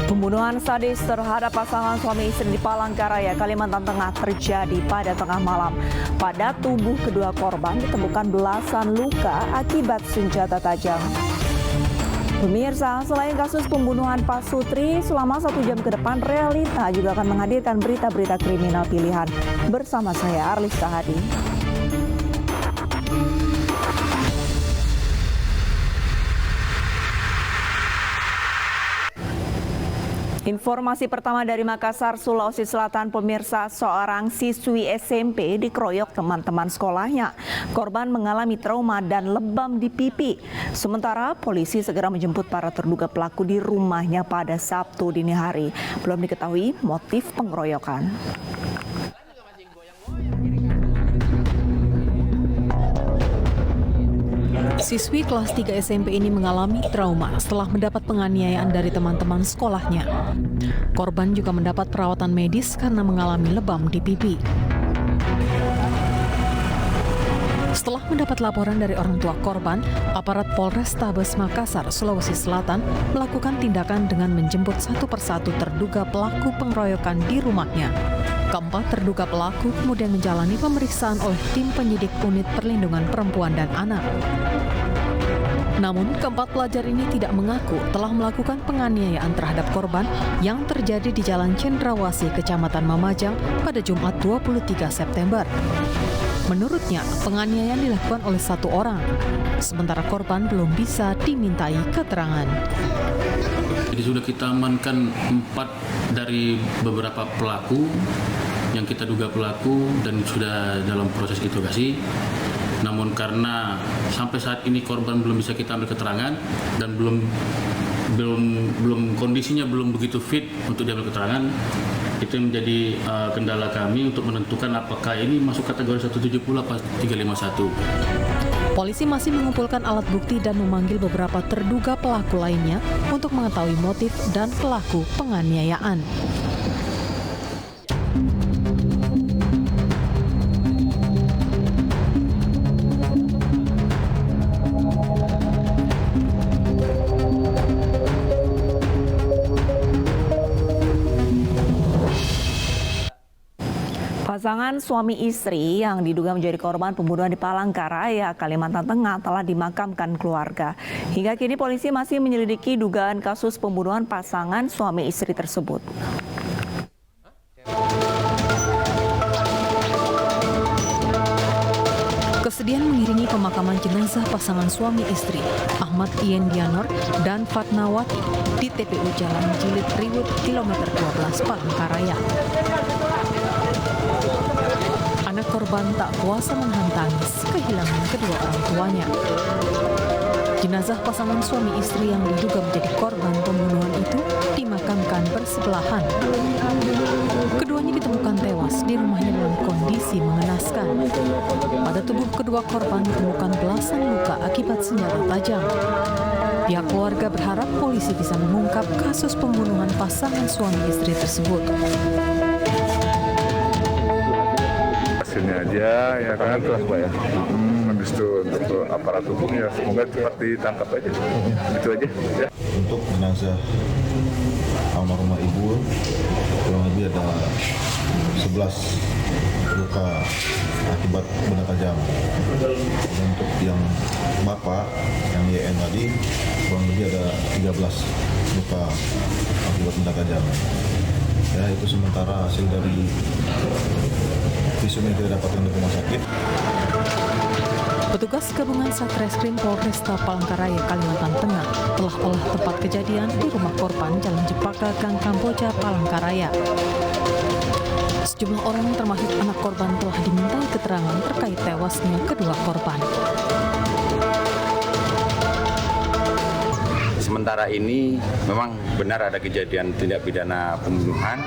Pembunuhan sadis terhadap pasangan suami istri di Palangkaraya, Kalimantan Tengah terjadi pada tengah malam. Pada tubuh kedua korban ditemukan belasan luka akibat senjata tajam. Pemirsa, selain kasus pembunuhan Pak Sutri, selama 1 jam ke depan Realita juga akan menghadirkan berita-berita kriminal pilihan. Bersama saya, Arlista Hadi. Informasi pertama dari Makassar, Sulawesi Selatan, pemirsa, seorang siswi SMP dikeroyok teman-teman sekolahnya. Korban mengalami trauma dan lebam di pipi. Sementara polisi segera menjemput para terduga pelaku di rumahnya pada Sabtu dini hari. Belum diketahui motif pengeroyokan. Siswi kelas 3 SMP ini mengalami trauma setelah mendapat penganiayaan dari teman-teman sekolahnya. Korban juga mendapat perawatan medis karena mengalami lebam di pipi. Setelah mendapat laporan dari orang tua korban, aparat Polrestabes Makassar, Sulawesi Selatan melakukan tindakan dengan menjemput satu persatu terduga pelaku pengeroyokan di rumahnya. Keempat terduga pelaku kemudian menjalani pemeriksaan oleh tim penyidik Unit Perlindungan Perempuan dan Anak. Namun, keempat pelajar ini tidak mengaku telah melakukan penganiayaan terhadap korban yang terjadi di Jalan Cendrawasih, Kecamatan Mamajang pada Jumat 23 September. Menurutnya, penganiayaan dilakukan oleh satu orang, sementara korban belum bisa dimintai keterangan. Jadi sudah kita amankan 4 dari beberapa pelaku yang kita duga pelaku dan sudah dalam proses interogasi. Namun karena sampai saat ini korban belum bisa kita ambil keterangan dan belum kondisinya belum begitu fit untuk diambil keterangan, itu menjadi kendala kami untuk menentukan apakah ini masuk kategori 170 atau 351. Polisi masih mengumpulkan alat bukti dan memanggil beberapa terduga pelaku lainnya untuk mengetahui motif dan pelaku penganiayaan. Pasangan suami istri yang diduga menjadi korban pembunuhan di Palangkaraya, Kalimantan Tengah telah dimakamkan keluarga. Hingga kini polisi masih menyelidiki dugaan kasus pembunuhan pasangan suami istri tersebut. Kesedihan mengiringi pemakaman jenazah pasangan suami istri Ahmad Ien Dianor dan Fatnawati di TPU Jalan Jilid Riwut kilometer 12 Palangkaraya. Anak korban tak kuasa menahan tangis kehilangan kedua orang tuanya. Jenazah pasangan suami istri yang diduga menjadi korban pembunuhan itu dimakamkan bersebelahan. Keduanya ditemukan tewas di rumahnya dalam kondisi mengenaskan. Pada tubuh kedua korban ditemukan belasan luka akibat senjata tajam. Pihak keluarga berharap polisi bisa mengungkap kasus pembunuhan pasangan suami istri tersebut. Hasilnya aja ya kan terus Pak ya. Habis itu untuk aparat hukum ya semoga cepat ditangkap aja. Itu aja ya. Untuk jenazah almarhumah ibu kurang lebih ada 11 luka akibat benda tajam. Dan untuk yang bapak yang YN tadi kurang lebih ada 13 luka akibat benda tajam. Ya, itu sementara hasil dari visum yang kita dapatkan di rumah sakit. Petugas gabungan Satreskrim Polresta Palangkaraya, Kalimantan Tengah telah olah tempat kejadian di rumah korban Jalan Jepaka, Gang Kamboja, Palangkaraya. Sejumlah orang termasuk anak korban telah dimintai keterangan terkait tewasnya kedua korban. Sementara ini memang benar ada kejadian tindak pidana pembunuhan.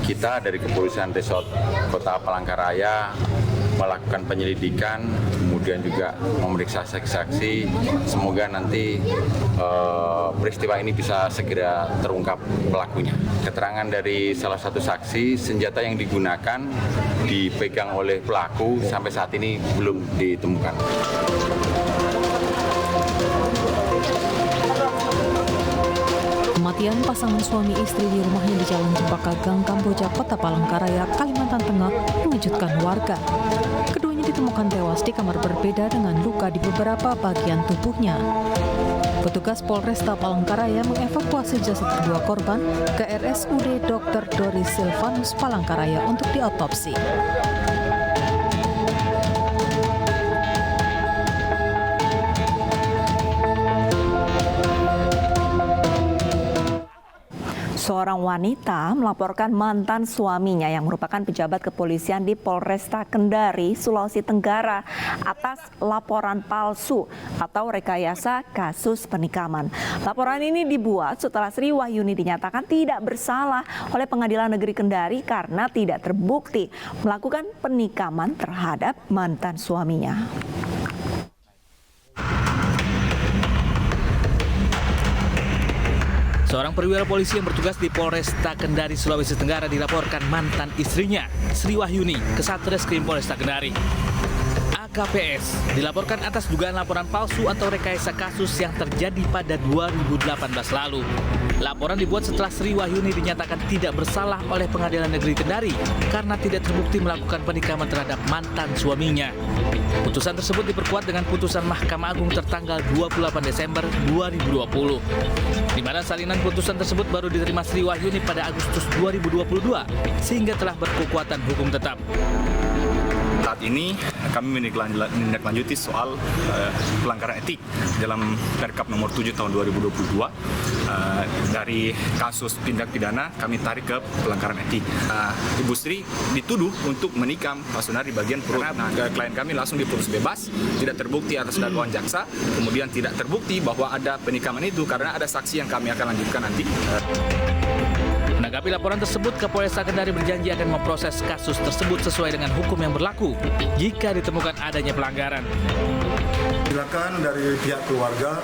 Kita dari Kepolisian Resort Kota Palangkaraya melakukan penyelidikan, kemudian juga memeriksa saksi-saksi. Semoga nanti peristiwa ini bisa segera terungkap pelakunya. Keterangan dari salah satu saksi, senjata yang digunakan dipegang oleh pelaku sampai saat ini belum ditemukan. kematian pasangan suami istri di rumahnya di Jalan Cempaka Gang Kamboja, Kota Palangkaraya, Kalimantan Tengah mengejutkan warga. Keduanya ditemukan tewas di kamar berbeda dengan luka di beberapa bagian tubuhnya. Petugas Polresta Palangkaraya mengevakuasi jasad kedua korban ke RSUD Dr. Doris Silvanus Palangkaraya untuk diotopsi. Seorang wanita melaporkan mantan suaminya yang merupakan pejabat kepolisian di Polresta Kendari, Sulawesi Tenggara atas laporan palsu atau rekayasa kasus penikaman. Laporan ini dibuat setelah Sri Wahyuni dinyatakan tidak bersalah oleh Pengadilan Negeri Kendari karena tidak terbukti melakukan penikaman terhadap mantan suaminya. Seorang perwira polisi yang bertugas di Polresta Kendari, Sulawesi Tenggara dilaporkan mantan istrinya, Sri Wahyuni, ke Satreskrim Polresta Kendari. AKPS dilaporkan atas dugaan laporan palsu atau rekayasa kasus yang terjadi pada 2018 lalu. Laporan dibuat setelah Sri Wahyuni dinyatakan tidak bersalah oleh Pengadilan Negeri Kendari karena tidak terbukti melakukan penikaman terhadap mantan suaminya. Putusan tersebut diperkuat dengan putusan Mahkamah Agung tertanggal 28 Desember 2020, di mana salinan putusan tersebut baru diterima Sri Wahyuni pada Agustus 2022 sehingga telah berkekuatan hukum tetap. Saat ini kami menindaklanjuti soal pelanggaran etik dalam Perkap nomor 7 tahun 2022. Dari kasus tindak pidana kami tarik ke pelanggaran etik. Ibu Sri dituduh untuk menikam Pak Sunari bagian perut. Klien kami langsung diputus bebas, tidak terbukti atas dakwaan jaksa, kemudian tidak terbukti bahwa ada penikaman itu karena ada saksi yang kami akan lanjutkan nanti. Menanggapi laporan tersebut, Kapolresta Kendari berjanji akan memproses kasus tersebut sesuai dengan hukum yang berlaku jika ditemukan adanya pelanggaran. Silakan dari pihak keluarga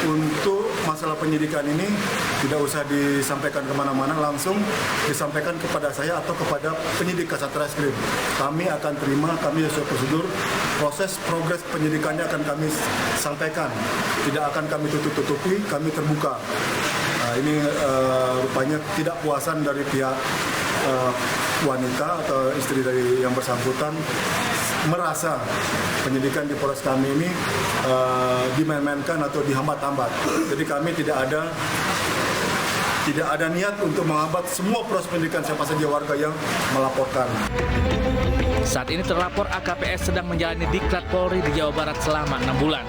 untuk masalah penyidikan ini tidak usah disampaikan kemana-mana, langsung disampaikan kepada saya atau kepada penyidik Satreskrim. Kami akan terima, kami sesuai prosedur, proses progres penyidikannya akan kami sampaikan. Tidak akan kami tutup-tutupi, kami terbuka. Ini rupanya tidak puasan dari pihak wanita atau istri dari yang bersangkutan merasa penyidikan di Polres kami ini dimain-mainkan atau dihambat-hambat. Jadi kami tidak ada niat untuk menghambat semua proses pendidikan siapa saja warga yang melaporkan. Saat ini terlapor AKPS sedang menjalani diklat Polri di Jawa Barat selama 6 bulan.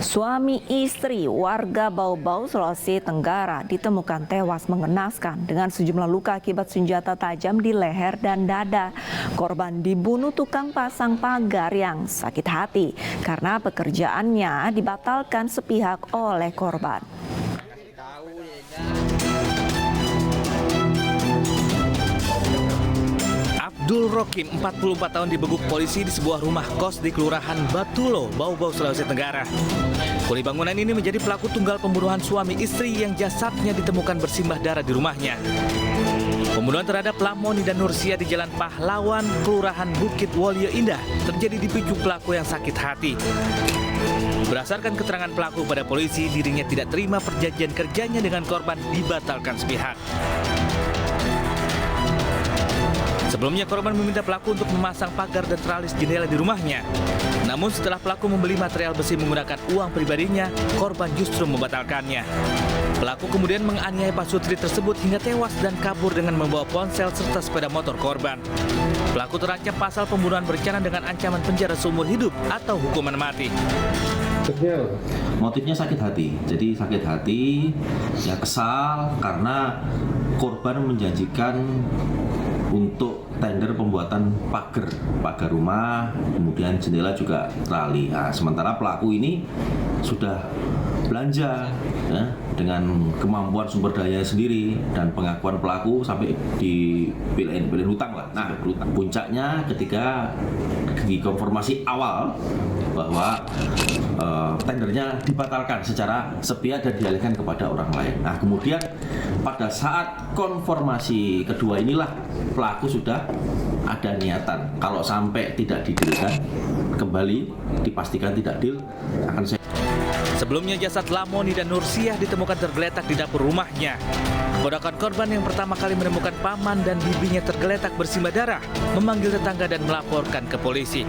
Suami istri warga Bau-Bau, Sulawesi Tenggara ditemukan tewas mengenaskan dengan sejumlah luka akibat senjata tajam di leher dan dada. Korban dibunuh tukang pasang pagar yang sakit hati karena pekerjaannya dibatalkan sepihak oleh korban. Abdul Rokim, 44 tahun, dibekuk polisi di sebuah rumah kos di Kelurahan Batulo, Bau-Bau, Sulawesi Tenggara. Kuli bangunan ini menjadi pelaku tunggal pembunuhan suami istri yang jasadnya ditemukan bersimbah darah di rumahnya. Pembunuhan terhadap Lamoni dan Nursia di Jalan Pahlawan, Kelurahan Bukit Wolio Indah, terjadi dipicu pelaku yang sakit hati. Berdasarkan keterangan pelaku pada polisi, dirinya tidak terima perjanjian kerjanya dengan korban dibatalkan sepihak. Sebelumnya korban meminta pelaku untuk memasang pagar dan teralis jendela di rumahnya. Namun setelah pelaku membeli material besi menggunakan uang pribadinya, korban justru membatalkannya. Pelaku kemudian menganiaya pasutri tersebut hingga tewas dan kabur dengan membawa ponsel serta sepeda motor korban. Pelaku terancam pasal pembunuhan berencana dengan ancaman penjara seumur hidup atau hukuman mati. Motifnya sakit hati. Jadi sakit hati, ya kesal karena korban menjanjikan untuk tender pembuatan pagar rumah, kemudian jendela juga trali. Nah, sementara pelaku ini sudah belanja ya, dengan kemampuan sumber daya sendiri dan pengakuan pelaku sampai di PLN hutang lah. Nah, puncaknya ketika konfirmasi awal bahwa tendernya dibatalkan secara sepihak dan dialihkan kepada orang lain. Nah, kemudian pada saat konfirmasi kedua inilah pelaku sudah ada niatan. Kalau sampai tidak didilkan, kembali dipastikan tidak deal, akan saya. Sebelumnya jasad Lamoni dan Nursiah ditemukan tergeletak di dapur rumahnya. Ponakan korban yang pertama kali menemukan paman dan bibinya tergeletak bersimbah darah, memanggil tetangga dan melaporkan ke polisi.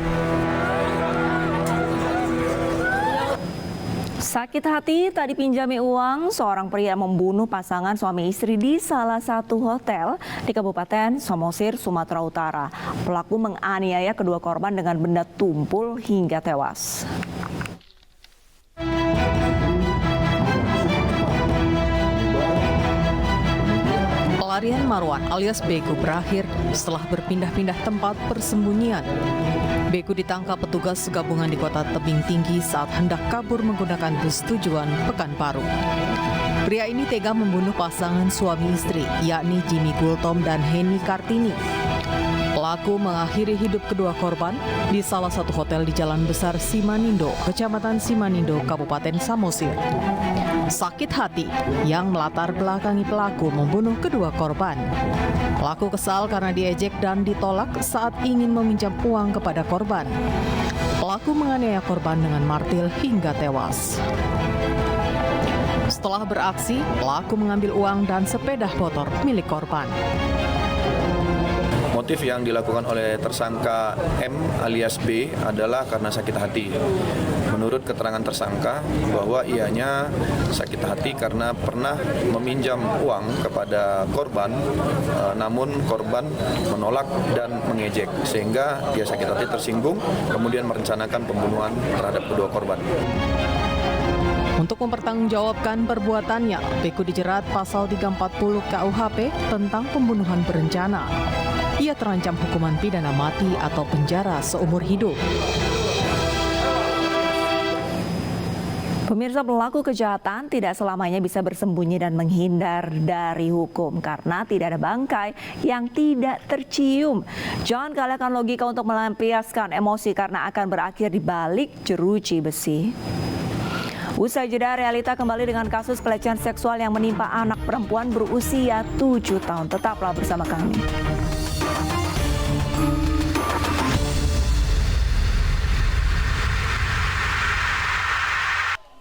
Sakit hati tak dipinjami uang, seorang pria membunuh pasangan suami istri di salah satu hotel di Kabupaten Samosir, Sumatera Utara. Pelaku menganiaya kedua korban dengan benda tumpul hingga tewas. Pelarian Marwan alias Beko berakhir setelah berpindah-pindah tempat persembunyian. Beko ditangkap petugas gabungan di Kota Tebing Tinggi saat hendak kabur menggunakan bus tujuan Pekanbaru. Pria ini tega membunuh pasangan suami istri, yakni Jimmy Gultom dan Heni Kartini. Pelaku mengakhiri hidup kedua korban di salah satu hotel di Jalan Besar Simanindo, Kecamatan Simanindo, Kabupaten Samosir. Sakit hati yang melatar belakangi pelaku membunuh kedua korban. Pelaku kesal karena diejek dan ditolak saat ingin meminjam uang kepada korban. Pelaku menganiaya korban dengan martil hingga tewas. Setelah beraksi, pelaku mengambil uang dan sepeda motor milik korban. Motif yang dilakukan oleh tersangka M alias B adalah karena sakit hati. Menurut keterangan tersangka bahwa ianya sakit hati karena pernah meminjam uang kepada korban, namun korban menolak dan mengejek sehingga dia sakit hati tersinggung, kemudian merencanakan pembunuhan terhadap kedua korban. Untuk mempertanggungjawabkan perbuatannya, Beko dijerat pasal 340 KUHP tentang pembunuhan berencana. Ia terancam hukuman pidana mati atau penjara seumur hidup. Pemirsa, pelaku kejahatan tidak selamanya bisa bersembunyi dan menghindar dari hukum karena tidak ada bangkai yang tidak tercium. Jangan kalahkan logika untuk melampiaskan emosi karena akan berakhir di balik jeruji besi. Usai jeda, realita kembali dengan kasus pelecehan seksual yang menimpa anak perempuan berusia 7 tahun. Tetaplah bersama kami.